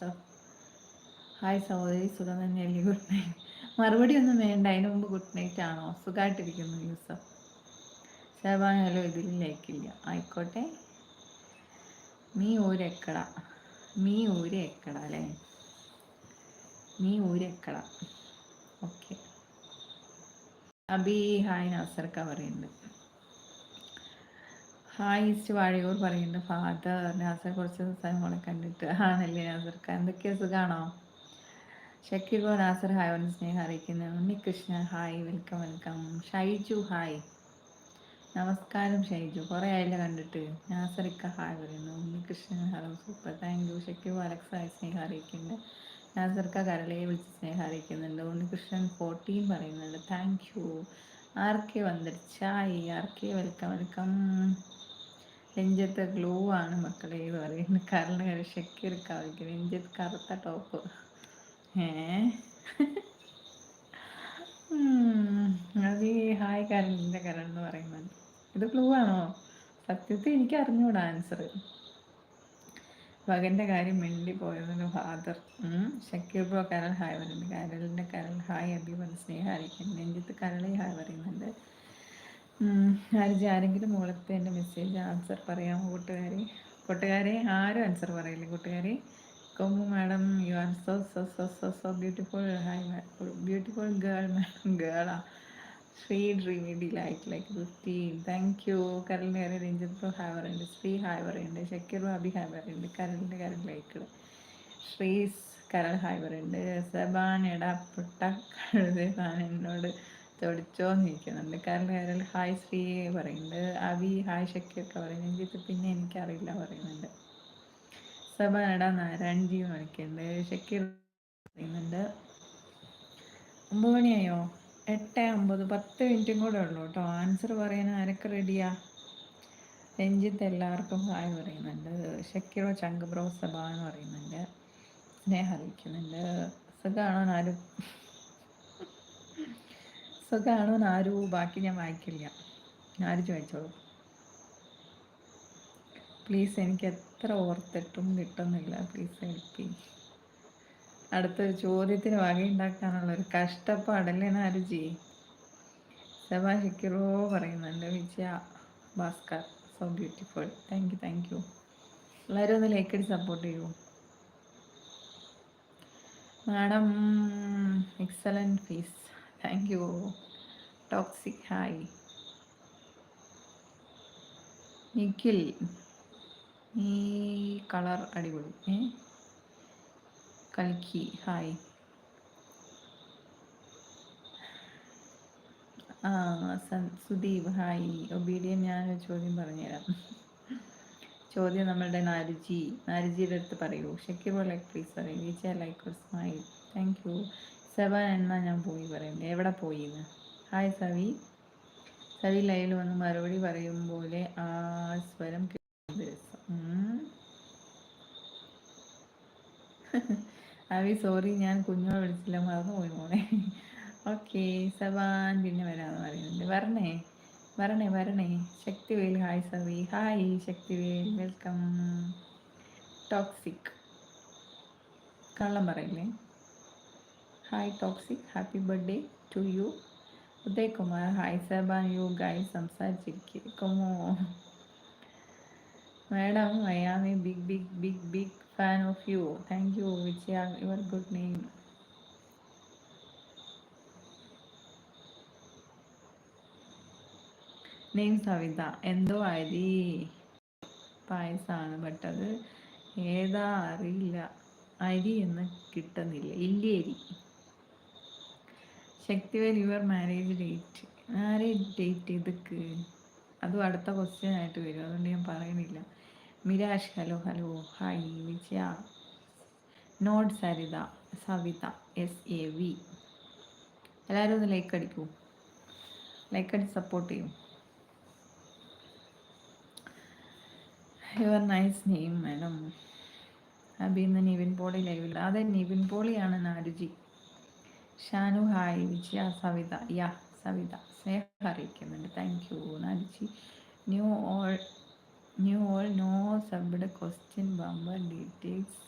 Yusuf. Hi സഹോദരി, സുഖം തന്നെയല്ലേ? Good night. മറുപടി ഒന്നും വേണ്ട, അതിന് മുമ്പ് ഗുഡ് നൈറ്റ് ആണോ? സുഖമായിട്ടിരിക്കുന്നു യൂസഫ്. ഷാബാൻ ഹലോ, ഇതിൽ ലൈക്കില്ല. ആയിക്കോട്ടെ. നീ ഊരെക്കട, നീ ഊരെക്കട അല്ലേ? നീ ഊരെക്കട. ഓക്കെ. അബി ഹായ് നാസർക്ക പറയുന്നുണ്ട്. ഹായ് ഈസ്റ്റ് വാഴയൂർ പറയുന്നുണ്ട്. ഫാദർ നാസർ കുറച്ച് ദിവസമായി മോളെ കണ്ടിട്ട്. ആണല്ലേ നാസർക്ക, എന്തൊക്കെയാ സുഖാണോ? ഷക്കീർ നാസർ ഹായ് ഒന്ന് സ്നേഹം അറിയിക്കുന്നു. Unnikrishnan hi, welcome welcome. Shaiju hi, നമസ്കാരം ഷൈജു, കുറേ ആയില്ല കണ്ടിട്ട്. നാസറിക്ക ഹായ് പറയുന്നു. Unnikrishnan hello super, thank you. Shakir Alex hi സ്നേഹം അറിയിക്കുന്നുണ്ട്. നാസർക്ക കരളയെ വിളിച്ച് സ്നേഹം അറിയിക്കുന്നുണ്ട്. ഉണ്ണികൃഷ്ണൻ 14 പറയുന്നുണ്ട്, താങ്ക് യു. ആർ കെ വന്നിരിച്ചായി, ആർ കെ വെൽക്കം വെൽക്കം. നെഞ്ചത്ത് ഗ്ലൂ ആണ് മക്കളെ എന്ന് പറയുന്നു. കരളിന് ഷക്കീർ കാവിക്കും നെഞ്ചത്ത് കറുത്ത ടോപ്പ്. അത് ഹായ് കരളിൻ്റെ കരൾ എന്ന് പറയുന്നത് ഇത് ക്ലൂ ആണോ? സത്യത്തിൽ എനിക്ക് അറിഞ്ഞൂടാ ആൻസർ. മകൻ്റെ കാര്യം മിണ്ടി പോയതിന് ഫാദർ. ഷക്കീർ ബ്രോ കരൾ ഹായ് പറയുന്നുണ്ട്. കരളിൻ്റെ കരൾ ഹായ്. അഭിമൻ സ്നേഹം അറിയിക്കുന്നു. നെഞ്ചത്ത് കരളി ഹായ് പറയുന്നുണ്ട്. ആരെങ്കിലും മുകളത്തെ എൻ്റെ മെസ്സേജ് ആൻസർ പറയാമോ കൂട്ടുകാരെ? ആരും ആൻസർ പറയില്ലേ കൂട്ടുകാരെ? കൊമ്പു madam, you are so so so so so beautiful. Hi beautiful girl. Madam ഗേളാ? Sree dreamy delight like 15, thank you. കരളിൻ്റെ കരൾ രഞ്ജിത്ത് ഹായ് പറയുന്നുണ്ട്. ശ്രീ ഹായ് പറയുന്നുണ്ട്. ഷക്കീർ അബി ഹായ് പറയുന്നുണ്ട്. കരളിൻ്റെ കരൾ ലൈക്ക്. ശ്രീസ് കരൾ ഹായ് പറയുന്നുണ്ട്. സബാൻ എടാ പുട്ട കഴുതേ താൻ എന്നോട് ചോദിച്ചോന്ന് ഇരിക്കുന്നുണ്ട്. കരൾ ഹായ് ശ്രീ പറയുന്നുണ്ട്. അബി ഹായ് ഷക്കീർക്ക് പറയുന്നത്. രഞ്ജിത്ത് പിന്നെ എനിക്കറിയില്ല പറയുന്നുണ്ട്. സബാൻ എടാ നാരായൺജി വിളിക്കുന്നുണ്ട്. ഷക്കീർ പറയുന്നുണ്ട്. 9 മണിയായോ? 8:50, 10 മിനിറ്റും കൂടെ ഉള്ളൂ കേട്ടോ. ആൻസർ പറയാൻ ആരൊക്കെ റെഡിയാ? രഞ്ജിത്ത് എല്ലാവർക്കും ഹായ് പറയുന്നുണ്ട്. ഷക്കീറോ ചങ്ക് ബ്രോ സബ എന്ന് പറയുന്നുണ്ട്. സ്നേഹം അറിയിക്കുന്നുണ്ട്. സുഖാണോ നാരു? ബാക്കി ഞാൻ വായിക്കില്ല, നാരു ചോദിച്ചോളൂ പ്ലീസ്. എനിക്ക് എത്ര ഓർത്തിട്ടും കിട്ടുന്നില്ല. പ്ലീസ് ഹെൽപ്പ് ചെയ്യും. അടുത്തൊരു ചോദ്യത്തിന് വകയുണ്ടാക്കാനുള്ളൊരു കഷ്ടപ്പാടല്ലേ നാരുജി? സബാ ഷക്കീറോ പറയുന്നുണ്ട്. Vijaya Bhaskar so beautiful, thank you. എല്ലാവരും ഒന്ന് ലൈക്ക് അടി സപ്പോർട്ട് ചെയ്യൂ madam. Excellent fees, thank you. Toxic hi. Nikhil ഈ കളർ അടിപൊളി. കൽക്കി ഹായ്. സുദീപ് ഹായ്. ഒബീഡിയൻ ഞാനൊരു ചോദ്യം പറഞ്ഞുതരാം. ചോദ്യം നമ്മളുടെ നാരുജിയുടെ അടുത്ത് പറയൂ. ഷക്കീർ ലൈക്ക് പ്ലീസ് പറയൂ. വിജയ ലൈക്ക് ഒരു സ്മൈൽ, താങ്ക് യു. സെവൻ എന്നാ ഞാൻ പോയി പറയുന്നത്. എവിടെ പോയിന്ന്? ഹായ് സവി. സവി ലൈവിൽ വന്ന് മറുപടി പറയും പോലെ ആ സ്വരം കേൾക്കുന്നത് രസം. അവി സോറി, ഞാൻ കുഞ്ഞോളെ വിളിച്ചില്ല, മറന്നുപോയി മോളെ. ഓക്കെ സവാൻ പിന്നെ വരാമെന്ന് പറയുന്നുണ്ട്. വരണേ. Sakthivel hi Savi. Hi Sakthivel, welcome. Toxic കള്ളം പറയില്ലേ? Hi toxic, happy birthday to you. Udayakumar hi. സബാൻ യു ഗൈസ് സംസാരിച്ചിരിക്കുമോ? Madam I am a big fan of you. Thank you Vijaya, your good name. Name Savitha. എന്തോ അരി പായസമാണ്, ബട്ട് അത് ഏതാ അറിയില്ല. അരി എന്ന് കിട്ടുന്നില്ല. ഇല്ലേരി. ശക്തിവേൽ യുവർ മാരേജ് ഡേറ്റ് ഇതൊക്കെ അതും അടുത്ത ക്വസ്റ്റ്യൻ ആയിട്ട് വരും, അതുകൊണ്ട് ഞാൻ പറയുന്നില്ല. മിരാഷ് hello hi. Vijaya not Savitha SAV. എല്ലാവരും ഒന്ന് ലൈക്ക് അടിക്കൂ, ലൈക്ക് അടിച്ച് സപ്പോർട്ട് ചെയ്യും. Your nice name madam. അബി ഇന്ന് നിവിൻ പോളി ലൈവില്ല. അതെ നിവിൻ പോളിയാണ് നാരുജി. ഷാനു ഹായ്. വിജയ സവിത സവിത സ്നേഹം അറിയിക്കുന്നുണ്ട്. താങ്ക് യു നാരുജി. ന്യൂ ഓൾ നോ സബ്ഡ് ക്വസ്റ്റ്യൻ ബമ്പർ ഡീറ്റെയിൽസ്